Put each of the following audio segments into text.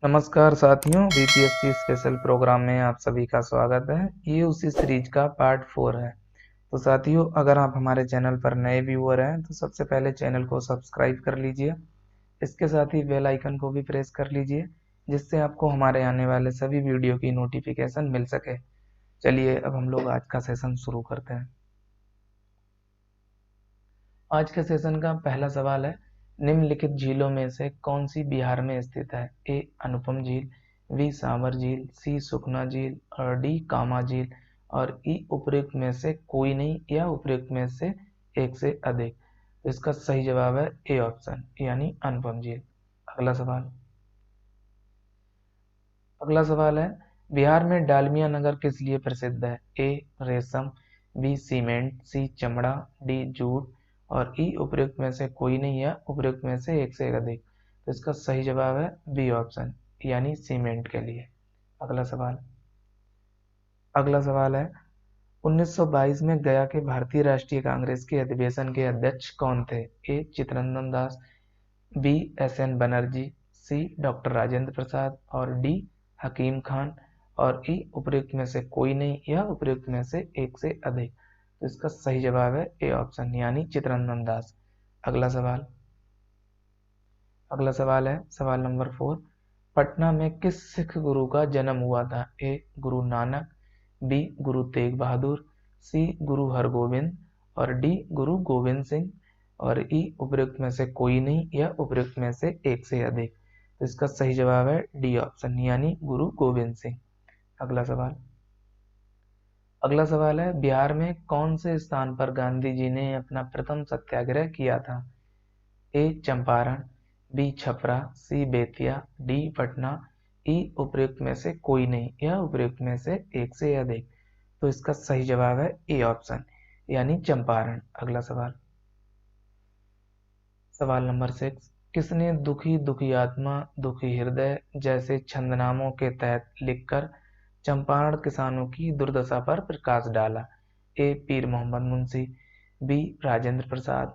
नमस्कार साथियों, BPSC special programme में आप सभी का स्वागत है। ये उसी सीरीज का पार्ट 4 है। तो साथियों, अगर आप हमारे चैनल पर नए व्यूअर हैं तो सबसे पहले चैनल को सब्सक्राइब कर लीजिए। इसके साथ ही बेल आइकन को भी प्रेस कर लीजिए, जिससे आपको हमारे आने वाले सभी वीडियो की नोटिफिकेशन मिल सके। चलिए अब हम लोग आज का सेशन शुरू करते हैं। आज के सेशन का पहला सवाल है, निम्नलिखित झीलों में से कौन सी बिहार में स्थित है? ए अनुपम झील, बी सावर झील, सी सुखना झील और डी कामा झील और ई उपयुक्त में से कोई नहीं या उपयुक्त में से एक से अधिक। तो इसका सही जवाब है ए ऑप्शन यानी अनुपम झील। अगला सवाल है, बिहार में डालमिया नगर किस लिए प्रसिद्ध है? ए रेशम, बी सीमेंट, सी चमड़ा, डी जूट और ई उपयुक्त में से कोई नहीं या उपयुक्त में से एक से अधिक। तो इसका सही जवाब है बी ऑप्शन यानी सीमेंट के लिए। अगला सवाल अगला सवाल है, 1922 में गया के भारतीय राष्ट्रीय कांग्रेस के अधिवेशन के अध्यक्ष कौन थे? ए Chittaranjan Das, B S N Banerjee, सी डॉक्टर राजेंद्र प्रसाद और डी हकीम खान और ई उपयुक्त में से कोई नहीं या उपयुक्त में से एक से अधिक। तो इसका सही जवाब है ए ऑप्शन यानी चित्तरंजन दास। अगला सवाल अगला सवाल है सवाल नंबर 4, पटना में किस सिख गुरु का जन्म हुआ था? ए गुरु नानक, बी गुरु तेग बहादुर, सी गुरु हरगोविंद और डी गुरु गोविंद सिंह और ई उपयुक्त में से कोई नहीं या उपयुक्त में से एक से अधिक। तो इसका सही जवाब है डी ऑप्शन यानी गुरु गोविंद सिंह। अगला सवाल अगला सवाल है, बिहार में कौन से स्थान पर गांधी जी ने अपना प्रथम सत्याग्रह किया था? ए चंपारण, बी छपरा, सी बेतिया, डी पटना, ई उपयुक्त में से कोई नहीं या उपयुक्त में से एक से अधिक। तो इसका सही जवाब है ए ऑप्शन यानी चंपारण। अगला सवाल सवाल नंबर 6, किसने दुखी दुखी आत्मा दुखी हृदय जैसे छंदनामों के तहत लिखकर चंपारण किसानों की दुर्दशा पर प्रकाश डाला? A Pir Mohammad Munshi, B Rajendra Prasad,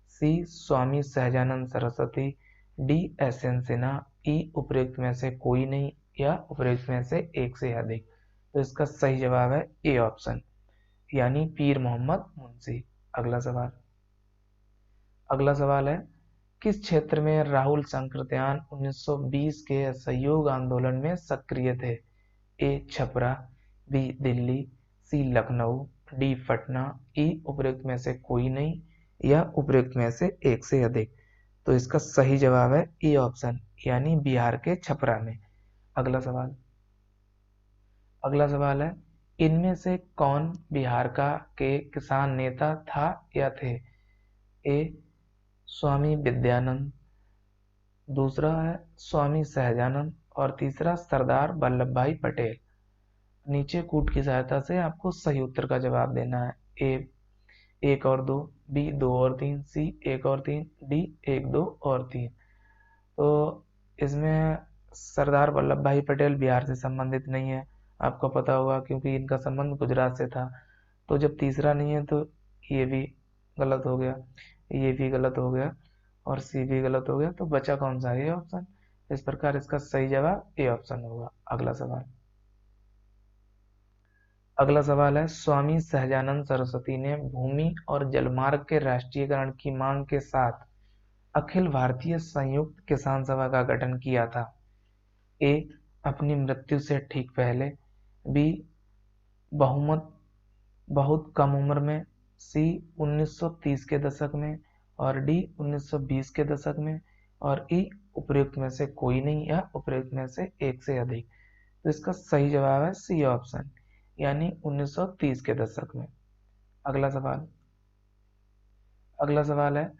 C Swami Sahajanand Saraswati, D S N Sinha, E उपयुक्त में से कोई नहीं या उपयुक्त में से एक से अधिक। तो इसका सही जवाब है ए ऑप्शन यानी पीर मोहम्मद मुंशी। अगला सवाल है, किस क्षेत्र में राहुल सांकृत्यान 1920 के असहयोग आंदोलन में सक्रिय थे? ए छपरा, बी दिल्ली, सी लखनऊ, डी पटना, ई उपयुक्त में से कोई नहीं या उपयुक्त में से एक से अधिक। तो इसका सही जवाब है ए ऑप्शन यानी बिहार के छपरा में। अगला सवाल अगला सवाल है, इनमें से कौन बिहार का के किसान नेता था या थे? ए स्वामी विद्यानंद, दूसरा है स्वामी सहजानंद और तीसरा सरदार वल्लभ भाई पटेल। नीचे कूट की सहायता से आपको सही उत्तर का जवाब देना है। ए एक और दो, बी दो और तीन, सी एक और तीन, डी एक दो और तीन। तो इसमें सरदार वल्लभ भाई पटेल बिहार से संबंधित नहीं है, आपको पता होगा क्योंकि इनका संबंध गुजरात से था। तो जब तीसरा नहीं है तो ये भी गलत हो गया, ये भी गलत हो गया और सी भी गलत हो गया। तो बचा कौन सा? ये ऑप्शन। इस प्रकार इसका सही जवाब ए ऑप्शन होगा। अगला सवाल है, स्वामी सहजानंद सरस्वती ने भूमि और जलमार्ग के राष्ट्रीयकरण की मांग के साथ अखिल भारतीय संयुक्त किसान सभा का गठन किया था? ए अपनी मृत्यु से ठीक पहले, बी बहुमत बहुत कम उम्र में, सी 1930 के दशक में और डी 1920 के दशक में और ई उपयुक्त में से कोई नहीं या उपयुक्त में से एक से अधिक। तो इसका सही जवाब है सी ऑप्शन यानी 1930 के दशक में। अगला सवाल अगला सवाल है,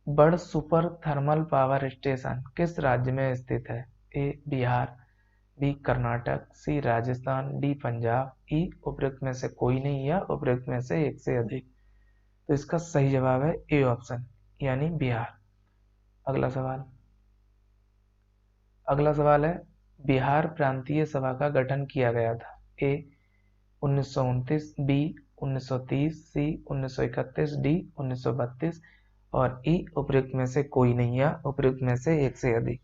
बड़ सुपर थर्मल पावर स्टेशन किस राज्य में स्थित है? ए बिहार, बी कर्नाटक, सी राजस्थान, डी पंजाब, ई उपयुक्त में से कोई नहीं या उपयुक्त में से एक से अधिक। तो इसका सही जवाब है ए ऑप्शन यानी बिहार। अगला सवाल अगला सवाल है, बिहार प्रांतीय सभा का गठन किया गया था? ए 1929, बी 1930, सी 1931, डी 1932 और ई उपयुक्त में से कोई नहीं या उपयुक्त में से एक से अधिक।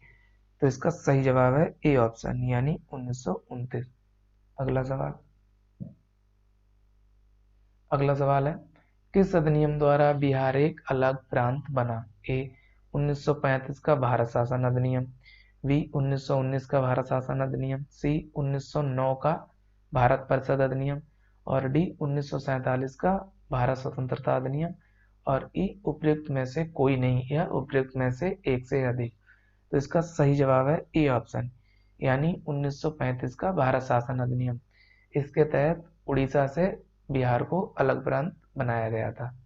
तो इसका सही जवाब है ए ऑप्शन यानी 1929। अगला सवाल अगला सवाल है, किस अधिनियम द्वारा बिहार एक अलग प्रांत बना? ए 1935 का भारत शासन अधिनियम, बी 1919 का भारत शासन अधिनियम, सी 1909 का भारत परिषद अधिनियम और डी 1947 का भारत स्वतंत्रता अधिनियम और ई उपयुक्त में से कोई नहीं या उपयुक्त में से एक से अधिक। तो इसका सही जवाब है ए ऑप्शन यानी 1935 का भारत शासन अधिनियम। इसके तहत उड़ीसा से बिहार को अलग प्रांत बनाया गया था।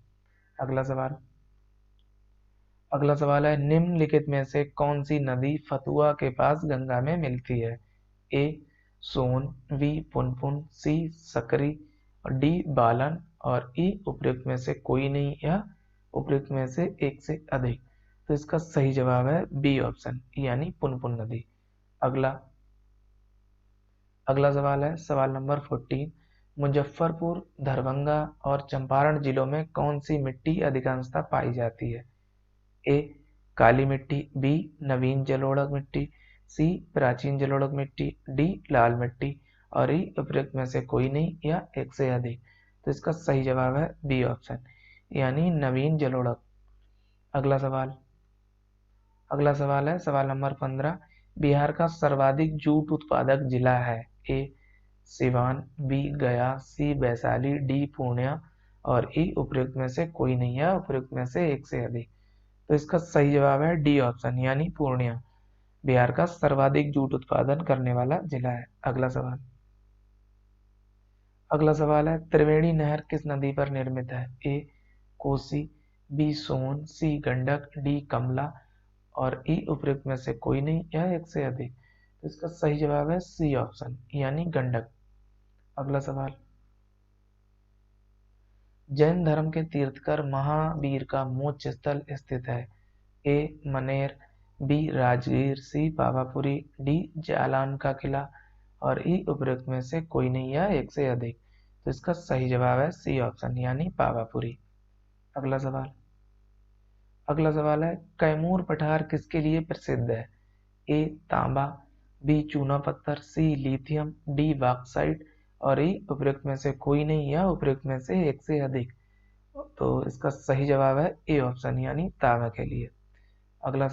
अगला सवाल है, निम्नलिखित में से कौन सी नदी फतुआ के पास गंगा में मिलती है? ए सोन, बी पुनपुन, सी सकरी और डी बालन और ई उपयुक्त में से कोई नहीं या उपयुक्त में से एक से अधिक। तो इसका सही जवाब है बी ऑप्शन यानी पुनपुन नदी। अगला अगला सवाल है सवाल नंबर 14, मुजफ्फरपुर, दरभंगा और चंपारण जिलों में कौन सी मिट्टी अधिकांशतः पाई जाती है? ए काली मिट्टी, बी नवीन जलोढ़ मिट्टी, सी प्राचीन जलोढ़ मिट्टी, डी लाल मिट्टी और ई उपयुक्त में से कोई नहीं या एक से अधिक। तो इसका सही जवाब है बी ऑप्शन यानी नवीन जलोढ़। अगला सवाल है सवाल नंबर 15, बिहार का सर्वाधिक जूट उत्पादक जिला है? ए सिवान, बी गया, सी वैशाली, डी पूर्णिया और ई उपयुक्त में से कोई नहीं है उपयुक्त में से एक से अधिक। तो इसका सही जवाब है डी ऑप्शन यानी पूर्णिया बिहार का सर्वाधिक जूट उत्पादन करने वाला जिला है। अगला सवाल है, त्रिवेणी नहर किस नदी पर निर्मित है? ए कोसी, बी सोन, सी गंडक, डी कमला और ई उपयुक्त में से कोई नहीं या एक से अधिक। तो इसका सही जवाब है सी ऑप्शन यानी गंडक। अगला सवाल, जैन धर्म के तीर्थकर महावीर का मोक्ष स्थल स्थित है? ए मनेर, बी राजगीर, सी पावापुरी, डी जालान का किला और ई उपयुक्त में से कोई नहीं या एक से अधिक। तो इसका सही जवाब है सी ऑप्शन यानी पावापुरी। अगला सवाल है, कैमूर पठार किसके लिए प्रसिद्ध है? ए तांबा, बी चूना पत्थर, सी लिथियम, डी बॉक्साइट और ई उपयुक्त में से कोई नहीं या उपयुक्त में से एक से अधिक। तो इसका सही जवाब है ए ऑप्शन यानी तांबा के लिए। अगला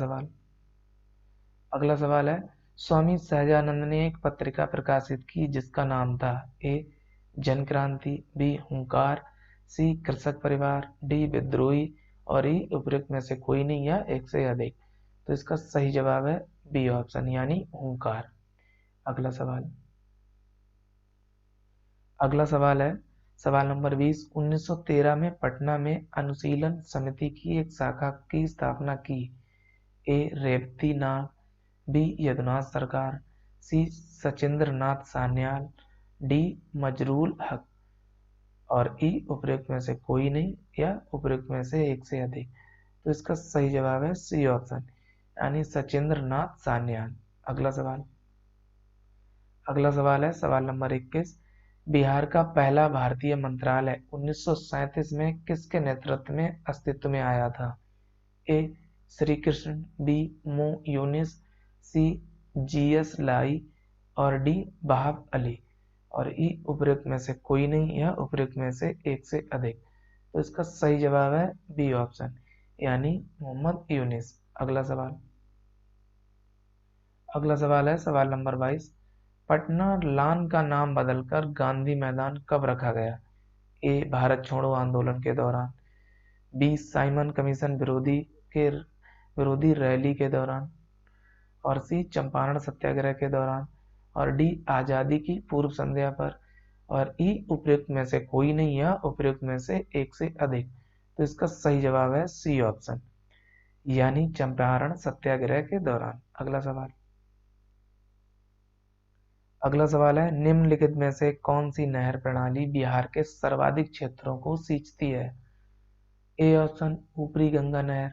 सवाल है, स्वामी सहजानंद ने एक पत्रिका प्रकाशित की जिसका नाम था? ए जन क्रांति, बी हुंकार, सी कृषक परिवार, डी विद्रोही और ई उपयुक्त में से कोई नहीं या एक से अधिक। तो इसका सही जवाब है बी ऑप्शन यानी हुंकार। अगला सवाल है सवाल नंबर 20, 1913 में पटना में अनुशीलन समिति की एक शाखा की स्थापना की? ए रेवती नाग, बी यदुनाथ सरकार, सी सचिंद्र नाथ सान्याल, डी मजरूल हक और ई उपयुक्त में से कोई नहीं या उपयुक्त में से एक से अधिक। तो इसका सही जवाब है सी ऑप्शन यानी सचिंद्र नाथ सान्याल। अगला सवाल है सवाल नंबर 21, बिहार का पहला भारतीय मंत्रालय 1937 में किसके नेतृत्व में अस्तित्व में आया था? ए श्री कृष्ण, बी मो यूनिस, सी जीएस लाई और डी बहाब अली और ई उपयुक्त में से कोई नहीं या उपयुक्त में से एक से अधिक। तो इसका सही जवाब है बी ऑप्शन यानी मोहम्मद यूनिस। अगला सवाल है सवाल नंबर 22, पटना लान का नाम बदलकर गांधी मैदान कब रखा गया? ए भारत छोड़ो आंदोलन के दौरान, बी साइमन कमीशन विरोधी रैली के दौरान और सी चंपारण सत्याग्रह के दौरान और डी आजादी की पूर्व संध्या पर और ई उपयुक्त में से कोई नहीं या उपयुक्त में से एक से अधिक। तो इसका सही जवाब है सी ऑप्शन यानी चंपारण सत्याग्रह के दौरान। अगला सवाल है, निम्नलिखित में से कौन सी नहर प्रणाली बिहार के सर्वाधिक क्षेत्रों को सींचती है? ए ऑप्शन ऊपरी गंगा नहर,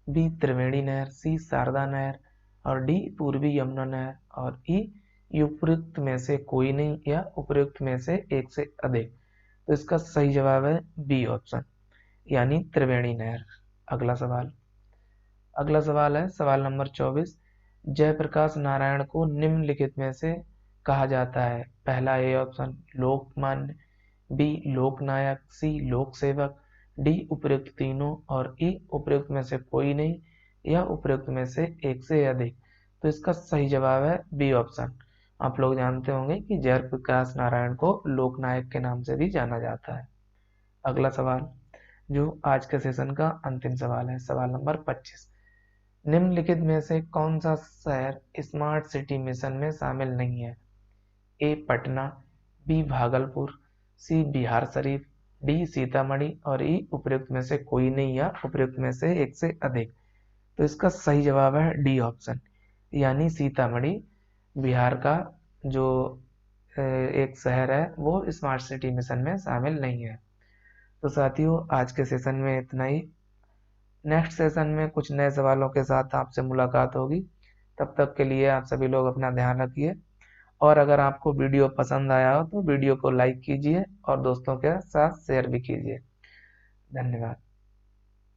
बी त्रिवेणी नहर, सी शारदा नहर और डी पूर्वी यमुना नहर और ई उपयुक्त में से कोई नहीं या उपयुक्त में से एक से अधिक। तो इसका सही जवाब है बी ऑप्शन यानी त्रिवेणी नहर। अगला सवाल है सवाल नंबर 24, जयप्रकाश नारायण को निम्नलिखित में से कहा जाता है? पहला ए ऑप्शन लोकमान्य, बी लोकनायक, सी लोक सेवक, डी उपर्युक्त तीनों और ई उपर्युक्त में से कोई नहीं या उपर्युक्त में से एक से अधिक। तो इसका सही जवाब है बी ऑप्शन। आप लोग जानते होंगे कि जयप्रकाश नारायण को लोकनायक के नाम से भी जाना जाता है। अगला सवाल जो आज के सेशन का अंतिम सवाल है, सवाल नंबर 25। निम्नलिखित में से कौन सा शहर स्मार्ट सिटी मिशन में शामिल नहीं है? ए पटना, बी भागलपुर, सी बिहार शरीफ, डी सीतामढ़ी और ई उपर्युक्त में से कोई नहीं या उपर्युक्त में से एक से अधिक। तो इसका सही जवाब है डी ऑप्शन, यानी सीतामढ़ी बिहार का जो एक शहर है वो स्मार्ट सिटी मिशन में शामिल नहीं है। तो साथियों आज के सेशन में इतना ही। नेक्स्ट सेशन में कुछ नए सवालों के साथ आपसे मुलाकात होगी। तब तक के लिए आप सभी लोग अपना ध्यान रखिए और अगर आपको वीडियो पसंद आया हो तो वीडियो को लाइक कीजिए और दोस्तों के साथ शेयर भी कीजिए। धन्यवाद।